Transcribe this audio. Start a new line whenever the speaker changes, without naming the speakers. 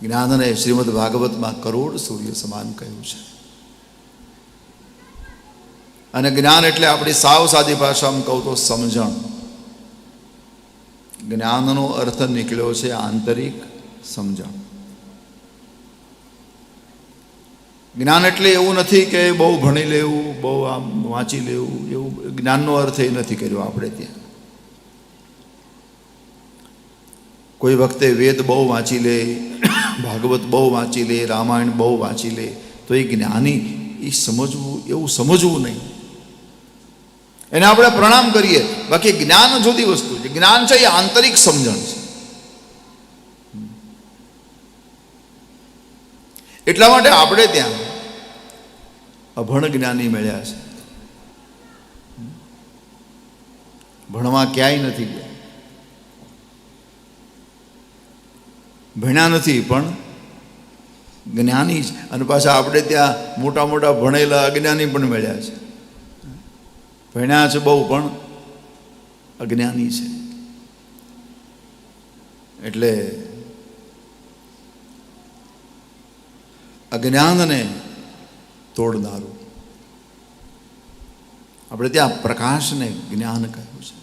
જ્ઞાનને શ્રીમદ ભાગવતમાં કરોડ સૂર્ય સમાન કહ્યું છે. અને જ્ઞાન એટલે આપણી સાવ સાદી ભાષામાં કહું તો સમજણ. જ્ઞાનનો અર્થ નીકળ્યો છે આંતરિક સમજણ. જ્ઞાન એટલે એવું નથી કે બહુ ભણી લેવું, બહુ આમ વાંચી લેવું, એવું જ્ઞાનનો અર્થ એ નથી કર્યો આપણે ત્યાં. કોઈ વખતે વેદ બહુ વાંચી લે, ભાગવત બહુ વાંચી લે, રામાયણ બહુ વાંચી લે તો એ જ્ઞાની, એ સમજવું, એવું સમજવું નહીં. એને આપણે પ્રણામ કરીએ. બાકી જ્ઞાન જુદી વસ્તુ છે. જ્ઞાન છે એ આંતરિક સમજણ છે. એટલા માટે આપણે ત્યાં અભણ જ્ઞાની મળ્યા છે. ભણવા ક્યાંય નથી ગયા, ભણ્યા નથી પણ જ્ઞાની છે. અને પાછા આપણે ત્યાં મોટા મોટા ભણેલા અજ્ઞાની પણ મળ્યા છે. ભણ્યા છે બહુ પણ અજ્ઞાની છે. એટલે અજ્ઞાનને તોડનારું. આપણે ત્યાં પ્રકાશને જ્ઞાન કહ્યું છે.